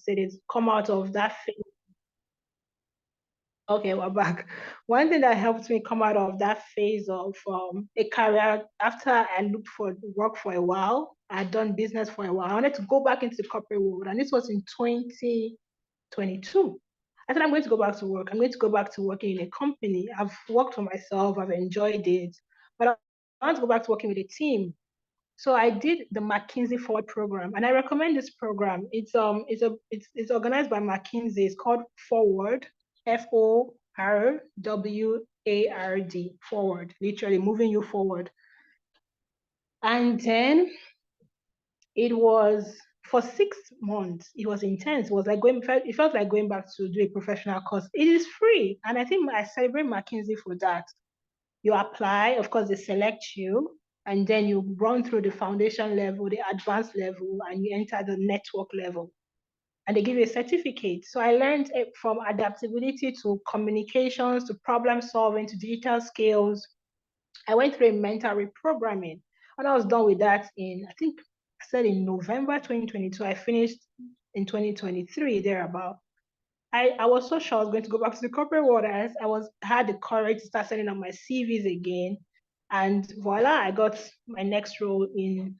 say this, come out of that phase. Okay, we're back. One thing that helped me come out of that phase of a career after I looked for work for a while, I'd done business for a while. I wanted to go back into the corporate world, and this was in 2022. I said, I'm going to go back to work. I'm going to go back to working in a company. I've worked for myself, I've enjoyed it, but I want to go back to working with a team. So I did the McKinsey Forward program, and I recommend this program. It's organized by McKinsey. It's called Forward, FORWARD, forward, literally moving you forward. And then it was for 6 months. It was intense. It was like it felt like going back to do a professional course. It is free, and I think I celebrate McKinsey for that. You apply, of course, they select you, and then you run through the foundation level, the advanced level, and you enter the network level. And they give you a certificate. So I learned from adaptability to communications to problem solving to digital skills. I went through a mental reprogramming, and I was done with that I think I said in November 2022. I finished in 2023, thereabout. I was so sure I was going to go back to the corporate world. I had the courage to start sending out my CVs again. And voila, I got my next role in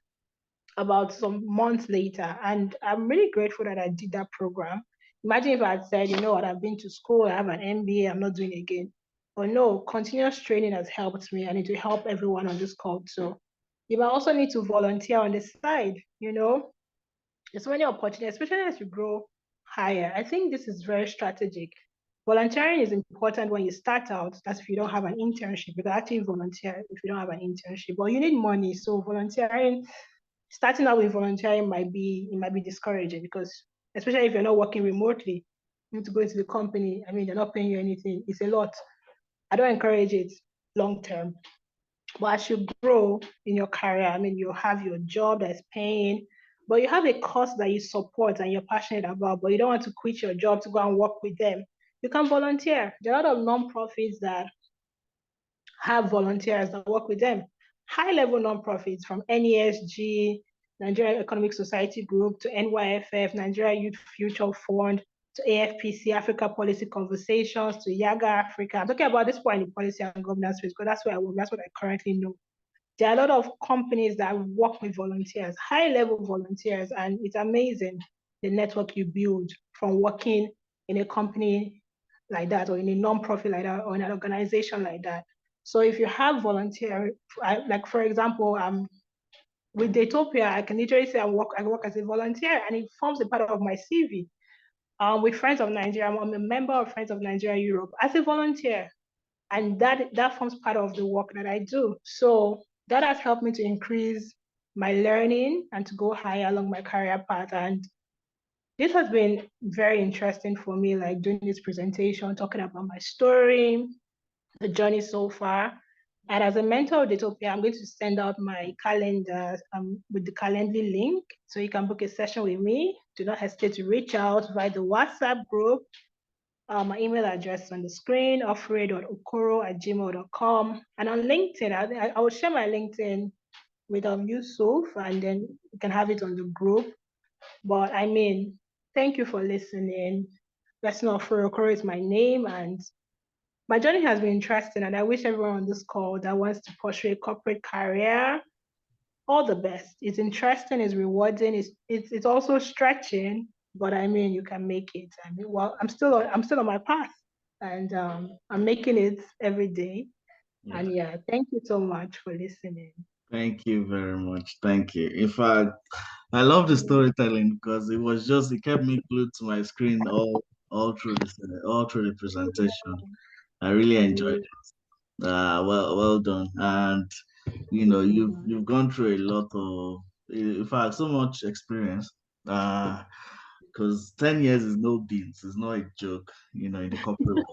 about some months later. And I'm really grateful that I did that program. Imagine if I had said, you know what, I've been to school, I have an MBA, I'm not doing it again. But no, continuous training has helped me, and it will help everyone on this call too. You might also need to volunteer on the side, There's so many opportunities, especially as you grow higher. I think this is very strategic. Volunteering is important when you start out. That's if you don't have an internship. You can actually volunteer if you don't have an internship, but you need money. So volunteering, starting out with volunteering might be discouraging, because especially if you're not working remotely, you need to go into the company. I mean, they're not paying you anything. It's a lot. I don't encourage it long term. But as you grow in your career, I mean, you have your job that's paying, but you have a cause that you support and you're passionate about, but you don't want to quit your job to go and work with them. You can volunteer. There are a lot of nonprofits that have volunteers that work with them. High-level nonprofits from NESG, Nigerian Economic Society Group, to NYFF, Nigeria Youth Future Fund, to AFPC, Africa Policy Conversations, to YAGA Africa. I'm talking about this point in the policy and governance space because that's where I work. That's what I currently know. There are a lot of companies that work with volunteers, high-level volunteers, and it's amazing the network you build from working in a company like that, or in a non-profit like that, or in an organization like that. So if you have volunteer, like for example, with Datopia, I can literally say I work as a volunteer, and it forms a part of my CV. With Friends of Nigeria, I'm a member of Friends of Nigeria Europe as a volunteer, and that forms part of the work that I do. So that has helped me to increase my learning and to go higher along my career path. And this has been very interesting for me, like doing this presentation, talking about my story, the journey so far. And as a mentor of Datopia, I'm going to send out my calendar with the Calendly link, so you can book a session with me. Do not hesitate to reach out via the WhatsApp group. My email address on the screen, ofure.okoro@gmail.com. And on LinkedIn, I will share my LinkedIn with Yusuf, and then you can have it on the group. But I mean, thank you for listening. Blessing Ofure Okoro is my name, and my journey has been interesting, and I wish everyone on this call that wants to pursue a corporate career all the best. It's interesting, it's rewarding, it's also stretching, but I mean, you can make it. I mean, well, I'm still on my path, and I'm making it every day. Yeah. And yeah, thank you so much for listening. Thank you very much. Thank you. In fact, I love the storytelling because it kept me glued to my screen all through the presentation. I really enjoyed it. Well done. And you've gone through a lot of, in fact, so much experience. Because 10 years is no beans, it's not a joke, in the corporate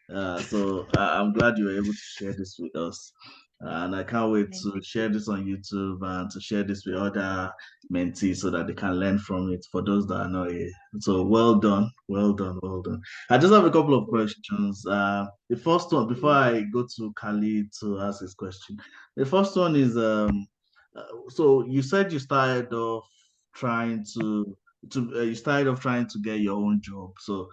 world. So I'm glad you were able to share this with us. And I can't wait to share this on YouTube and to share this with other mentees so that they can learn from it for those that are not here. So well done, well done, well done. I just have a couple of questions. The first one, before I go to Khalid to ask his question, the first one is so you said you started off trying to you started off trying to get your own job. So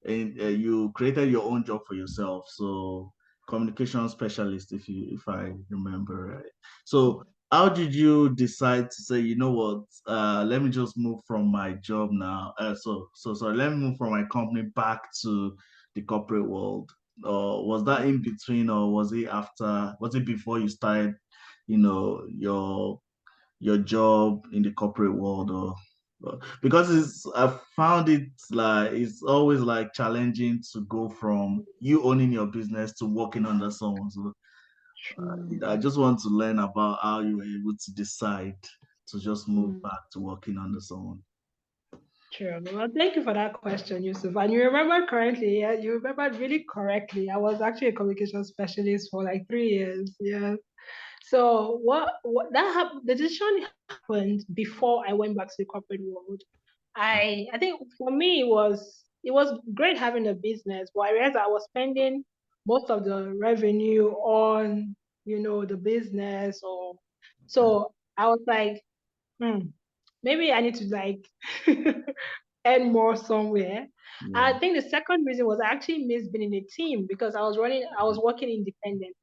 and you created your own job for yourself. So communication specialist, if I remember right. So how did you decide to say, you know what, let me just move from my job now? So sorry, let me move from my company back to the corporate world. Or was that in between, or was it after? Was it before you started, your job in the corporate world, or because I found it like it's always like challenging to go from you owning your business to working under someone. So I just want to learn about how you were able to decide to just move Mm. back to working under someone. Sure. Well, thank you for that question, Yusuf. And you remember correctly, yeah, you remembered really correctly. I was actually a communication specialist for like 3 years. Yeah. So what that happened, the decision happened before I went back to the corporate world. I think for me it was great having a business, but I realized I was spending most of the revenue on, the business, or so I was like, hmm, maybe I need to like earn more somewhere. Yeah. I think the second reason was I actually missed being in a team because I was working independently.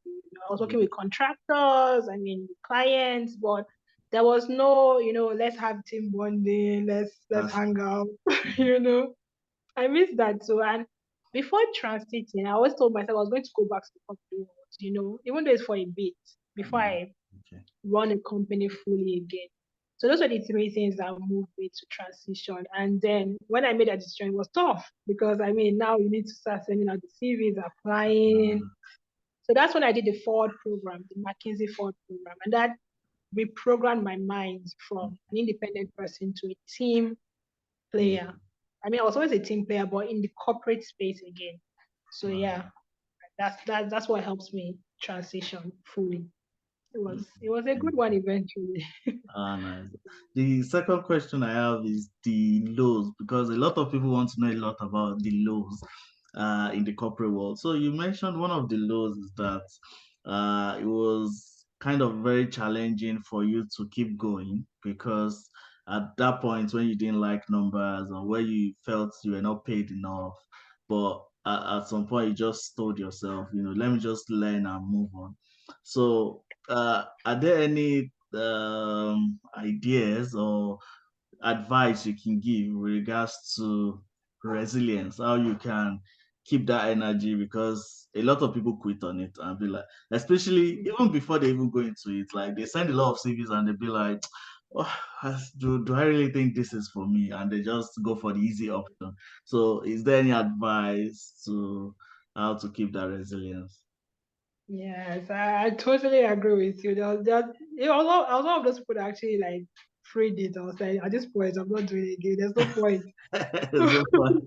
I was working with contractors, clients, but there was no, let's have team bonding, let's That's hang out, you know. I missed that too. And before transiting, I always told myself I was going to go back to the company world, even though it's for a bit, before I okay. run a company fully again. So those were the three things that moved me to transition. And then when I made that decision, it was tough because now you need to start sending out the CVs, applying. So that's when I did the Ford program, the McKinsey Ford program, and that reprogrammed my mind from an independent person to a team Yeah. player. I was always a team player, but in the corporate space again. So yeah, that's what helps me transition fully. It was a good one eventually. Ah, nice. The second question I have is the lows, because a lot of people want to know a lot about the lows in the corporate world. So you mentioned one of the lows is that it was kind of very challenging for you to keep going because at that point when you didn't like numbers or where you felt you were not paid enough, but at some point you just told yourself, let me just learn and move on. So are there any ideas or advice you can give with regards to resilience, how you can keep that energy? Because a lot of people quit on it and be like, especially even before they even go into it, like they send a lot of CVs and they be like, oh, do I really think this is for me? And they just go for the easy option. So is there any advice to how to keep that resilience? Yes, I totally agree with you. A lot of those people that actually like freed it. I was like, at this point, I'm not doing it again. There's no point. There's no point.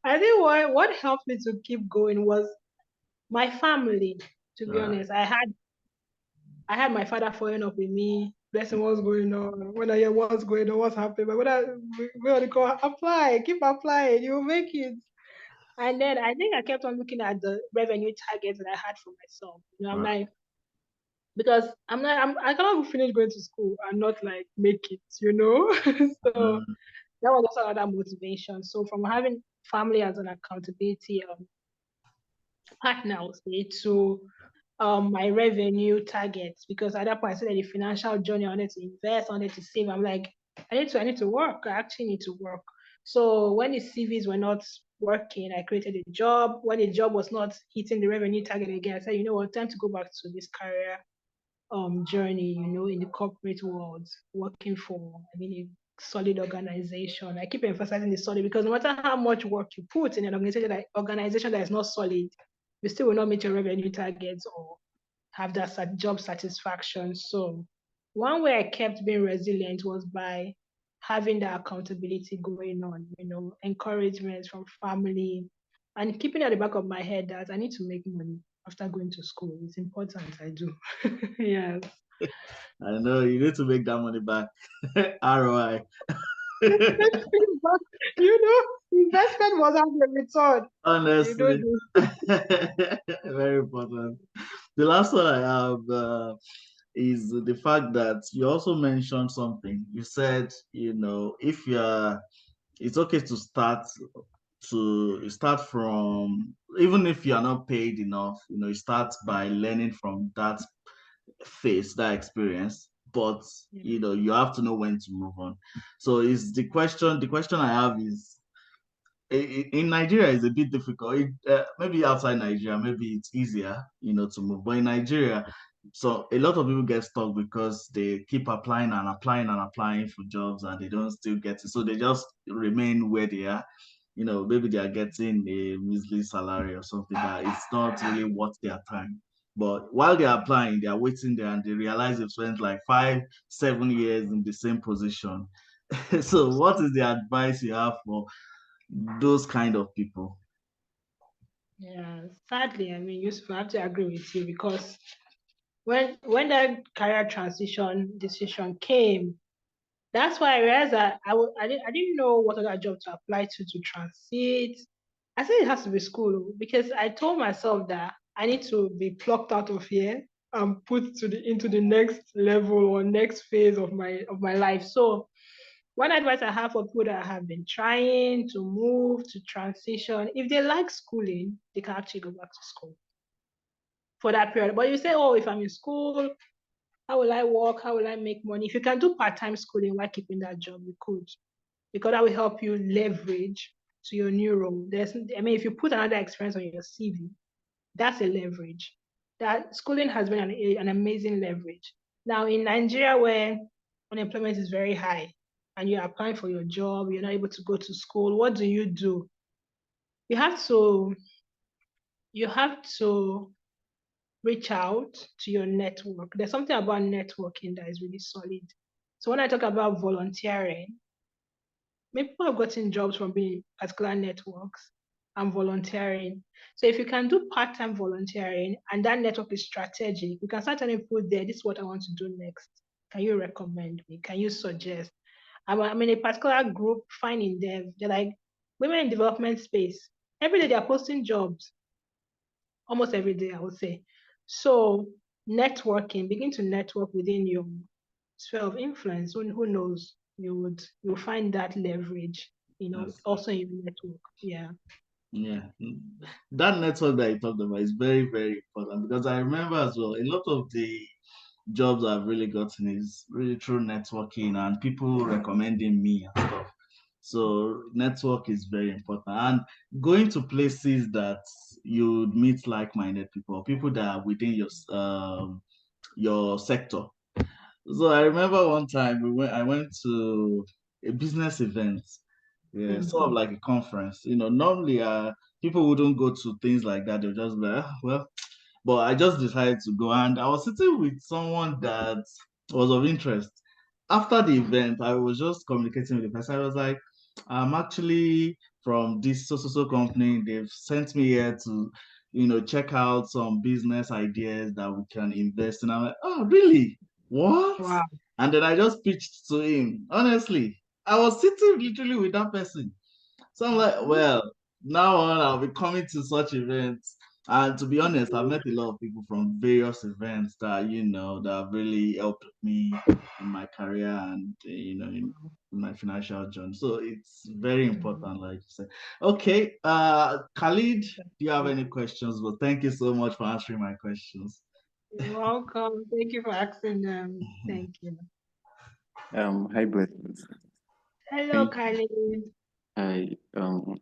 I think what helped me to keep going was my family. To be Uh, honest, I had my father following up with me. Blessing, what's going on? When I hear what's going on, what's happening, but when I what do you call apply, keep applying, you'll make it. And then I think I kept on looking at the revenue targets that I had for myself. I'm uh, like, because I cannot finish going to school and not like make it. So uh, that was also another motivation. So from having family as an accountability partner, I would say, to my revenue targets, because at that point I said that the financial journey, I wanted to invest, I wanted to save. I'm like, I need to work. I actually need to work. So when the CVs were not working, I created a job. When the job was not hitting the revenue target again, I said, you know what, time to go back to this career journey, in the corporate world, working for a solid organization. I keep emphasizing the solid because no matter how much work you put in an organization that is not solid, you still will not meet your revenue targets or have that job satisfaction. So one way I kept being resilient was by having that accountability going on, encouragement from family, and keeping at the back of my head that I need to make money after going to school. It's important I do. Yes. I know you need to make that money back. ROI. But, investment was having a return. You know Honestly, this. very important. The last one I have, is the fact that you also mentioned something. You said, if you're, it's okay to start from, even if you're not paid enough, you start by learning from that phase, that experience. But Yeah. you have to know when to move on. So is the question I have is, in Nigeria is a bit difficult. Maybe outside Nigeria, maybe it's easier, to move. But in Nigeria, so a lot of people get stuck because they keep applying and applying and applying for jobs and they don't still get it. So they just remain where they are. Maybe they are getting a measly salary or something that it's not really worth their time. But while they're applying, they are waiting there and they realize they've spent like 5, 7 years in the same position. So what is the advice you have for those kind of people? Yeah, sadly, I mean, Yusuf, I have to agree with you because when that career transition decision came, that's why I realized that I didn't know what other job to apply to transit. I said it has to be school because I told myself that I need to be plucked out of here and put into the next level or next phase of my life. So one advice I have for people that have been trying to move to transition, if they like schooling, they can actually go back to school for that period. But you say, oh, if I'm in school, how will I work? How will I make money? If you can do part-time schooling while keeping that job, you could, because that will help you leverage to your new role. If you put another experience on your CV, that's a leverage. That schooling has been an amazing leverage. Now in Nigeria, where unemployment is very high, and you're applying for your job, you're not able to go to school. What do? You have to you have to reach out to your network. There's something about networking that is really solid. So when I talk about volunteering, maybe people have gotten jobs from being particular networks and volunteering. So if you can do part-time volunteering and that network is strategic, you can start telling people there, this is what I want to do next. Can you recommend me? Can you suggest? I'm in a particular group, finding them. They're like women in development space. Every day they're posting jobs, almost every day, I would say. So networking, begin to network within your sphere of influence. Who knows? You'll find that leverage, That's also in your network. Yeah. Yeah, that network that you talked about is very, very important because I remember as well, a lot of the jobs I've really gotten is really through networking and people recommending me and stuff. So network is very important. And going to places that you meet like-minded people, people that are within your sector. So I remember one time I went to a business event, yeah, sort of Mhm. like a conference. Normally people wouldn't go to things like that. They'll just be like, "Ah, well," but I just decided to go, and I was sitting with someone that was of interest. After the event, I was just communicating with the person. I was like, I'm actually from this so company. They've sent me here to, check out some business ideas that we can invest in. I'm like, oh, really? What? Wow. And then I just pitched to him. Honestly, I was sitting literally with that person. So I'm like, Mhm. well, now on, I'll be coming to such events. And to be honest, I've met a lot of people from various events that have really helped me in my career and, in my financial journey. So it's very Mhm. important, like you said. Okay, Khalid, do you have any questions? Well, thank you so much for answering my questions. You're welcome. Thank you for asking them. Thank you. Hi, Blessings. Hello, Thank Kylie. I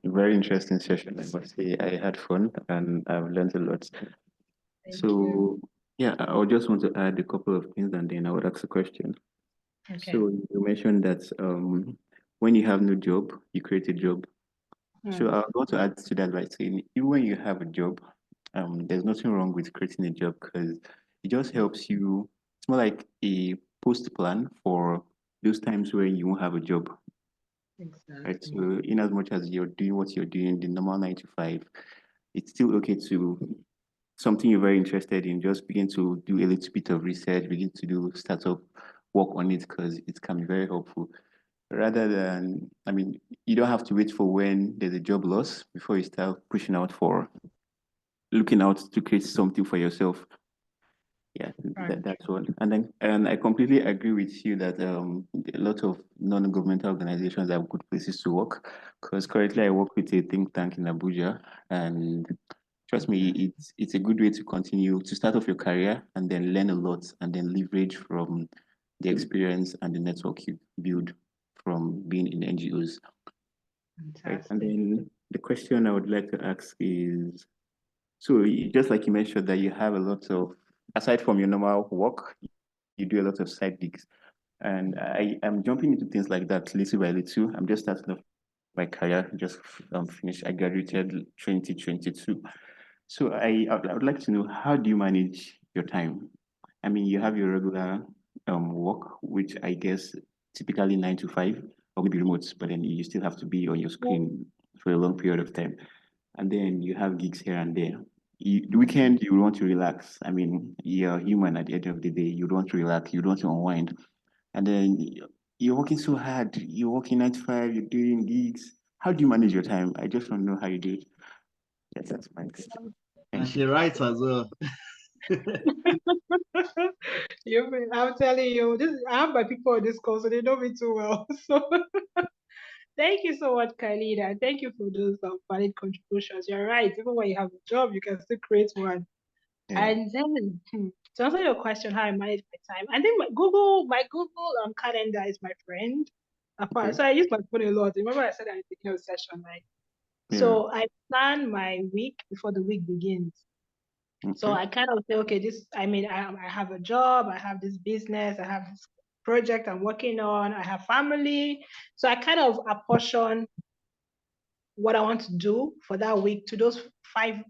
very interesting session. I must say I had fun and I've learned a lot. Thank you. So yeah, I would just want to add a couple of things and then I would ask a question. Okay. So you mentioned that when you have no job, you create a job. So Hmm. I would want to add to that by saying even when you have a job, there's nothing wrong with creating a job because it just helps you. It's more like a post plan for those times where you won't have a job. Right. Exactly. So in as much as you're doing what you're doing, the normal 9 to 5, it's still okay to something you're very interested in, just begin to do a little bit of research, begin to do startup work on it because it can be very helpful. Rather than, I mean, you don't have to wait for when there's a job loss before you start pushing out for looking out to create something for yourself. Yeah, Right. that's one. And I completely agree with you that a lot of non-governmental organizations are good places to work. Because currently I work with a think tank in Abuja, and trust me, it's a good way to continue to start off your career and then learn a lot and then leverage from the experience and the network you build from being in NGOs. Right. And Fantastic. then the question I would like to ask is, so just like you mentioned that you have a lot of, aside from your normal work, you do a lot of side gigs. And I am jumping into things like that little by little. I'm just starting off my career, just finished. I graduated 2022. So I would like to know, how do you manage your time? I mean, you have your regular work, which I guess typically 9 to 5 or maybe remote, but then you still have to be on your screen for a long period of time. And then you have gigs here and there. The weekend, you want to relax. I mean, you're human at the end of the day. You want to relax, you want to unwind. And then you're working so hard. You're working 9 to 5, you're doing gigs. How do you manage your time? I just want to know how you do it. Yes, that's my question. And Thank you. she writes as well. I'm telling you, I have my people on this call, so they know me too well. So thank you so much, Khalida. Thank you for those valid contributions. You're right. Even when you have a job, you can still create one. Yeah. And then to answer your question, how I manage my time, I think my Google calendar is my friend. Okay. So I use my phone a lot. Remember I said at the beginning of the session, right? Yeah. So I plan my week before the week begins. So Okay. I kind of say, okay, I have a job, I have this business, I have this project I'm working on, I have family. So I kind of apportion what I want to do for that week to those five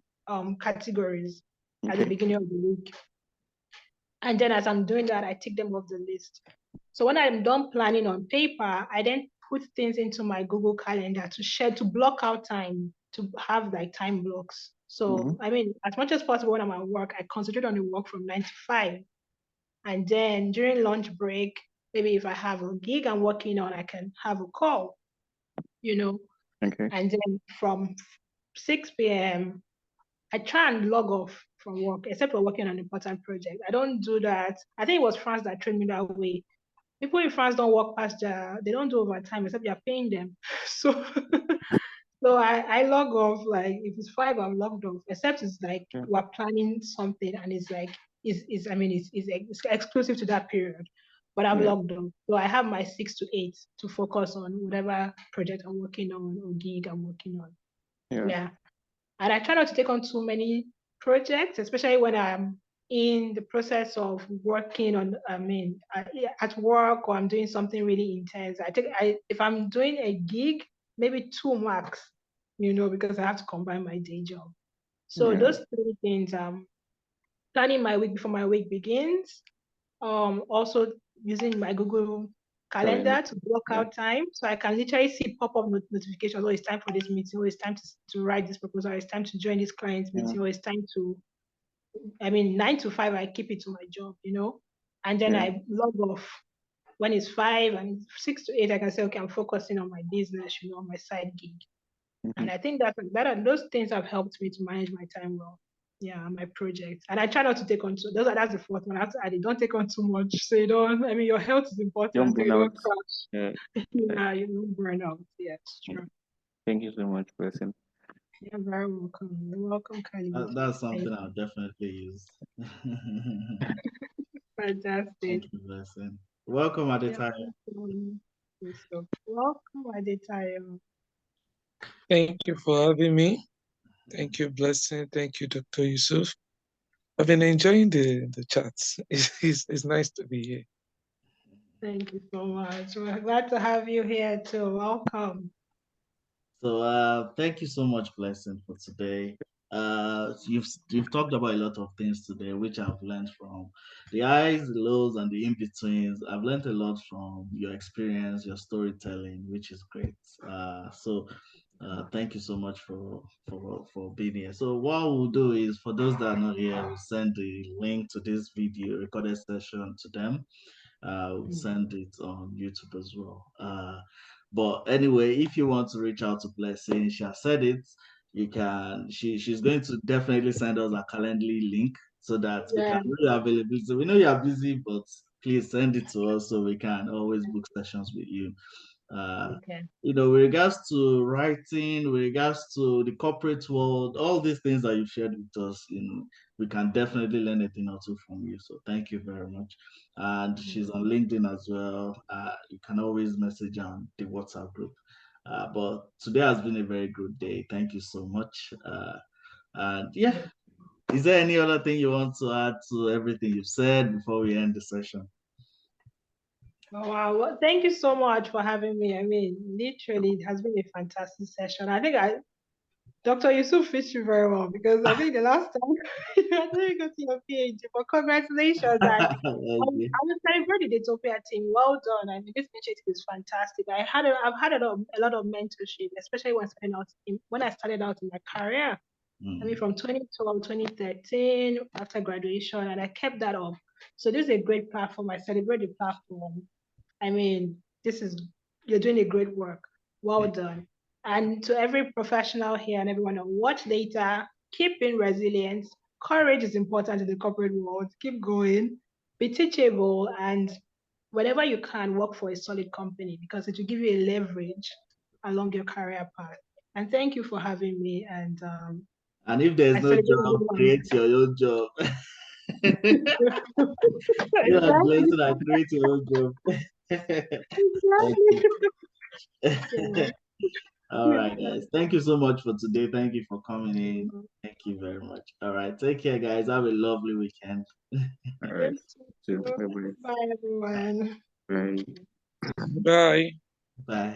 categories at the Okay. beginning of the week. And then as I'm doing that, I take them off the list. So when I'm done planning on paper, I then put things into my Google Calendar to block out time, to have like time blocks. Mm-hmm. So, I mean, as much as possible when I'm at work, I concentrate on the work from 9 to 5. And then during lunch break, maybe if I have a gig I'm working on, I can have a call, you know. Okay. And then from 6 p.m., I try and log off from work, except for working on an important project. I don't do that. I think it was France that trained me that way. People in France don't work they don't do overtime except you're paying them. So so I log off, like if it's 5, I'm logged off, except it's like Yeah. we're planning something and it's like is I mean it's exclusive to that period. But I'm Yeah. logged off. So I have my 6 to 8 to focus on whatever project I'm working on or gig I'm working on. Yeah. Yeah. And I try not to take on too many projects, especially when I'm in the process of working on, at work or I'm doing something really intense. If I'm doing a gig, maybe 2 max, because I have to combine my day job. So Yeah. those 3 things, planning my week before my week begins, also using my Google Calendar. calendar to block Yeah. out time so I can literally see pop-up notifications. Oh, it's time for this meeting, or it's time to write this proposal, or it's time to join this client Yeah. meeting, or it's time to, 9 to 5, I keep it to my job, and then Yeah. I log off when it's 5, and 6 to 8, I can say, okay, I'm focusing on my business, on my side gig. Mm-hmm. And I think those things have helped me to manage my time well. Yeah, my projects. And I try not to take on that's the fourth one. I have to add it. Don't take on too much. So you don't, your health is Young important, so you burnout. don't crash. Yeah. Yeah, you don't burn out. Yeah, it's true. Thank you so much, person. You're very welcome. You're welcome, Khalid. That's Thank something I'll definitely use. Fantastic. Thank you, Blessing. Welcome, Yeah, Adetaya. welcome. So, welcome, Adetayo. Thank you for having me. Thank you, Blessing. Thank you, Dr. Yusuf. I've been enjoying the chats. It's nice to be here. Thank you so much. We're glad to have you here too. Welcome. So thank you so much, Blessing, for today. You've talked about a lot of things today, which I've learned from the highs, the lows, and the in-betweens. I've learned a lot from your experience, your storytelling, which is great. Thank you so much for being here. So what we'll do is, for those that are not here, we'll send the link to this video recorded session to them. We'll send it on YouTube as well. But anyway, if you want to reach out to Blessing, she has said it. You can. She's going to definitely send us a Calendly link so that we can know your availability. We know you are busy, but please send it to us so we can always book sessions with you. Okay. With regards to writing, with regards to the corporate world, all these things that you've shared with us, we can definitely learn a thing or two from you. So thank you very much. And she's on LinkedIn as well. You can always message on the WhatsApp group. But today has been a very good day. Thank you so much. And yeah, is there any other thing you want to add to everything you've said before we end the session? Oh, wow. Well, thank you so much for having me. I mean, literally, it has been a fantastic session. I think Dr. Yusuf fits you very well because I think the last time I think you got your PhD, but congratulations. And I was celebrating the Topia team. Well done. I mean, this initiative is fantastic. I've had a lot of mentorship, especially when I started out in my career. I mean, from 2012, 2013, after graduation, and I kept that up. So this is a great platform. I celebrate the platform. I mean, you're doing a great work. Well done. And to every professional here and everyone on watch later, keep being resilient. Courage is important in the corporate world. Keep going, be teachable, and whenever you can, work for a solid company because it will give you a leverage along your career path. And thank you for having me. And if there's I no celebrate job, everyone. create your own job. You are blessed and create your own job. Yeah. All right, guys. Thank you so much for today. Thank you for coming in. Thank you very much. All right. Take care, guys. Have a lovely weekend. All right. So, Bye, everyone. bye. Bye. Bye.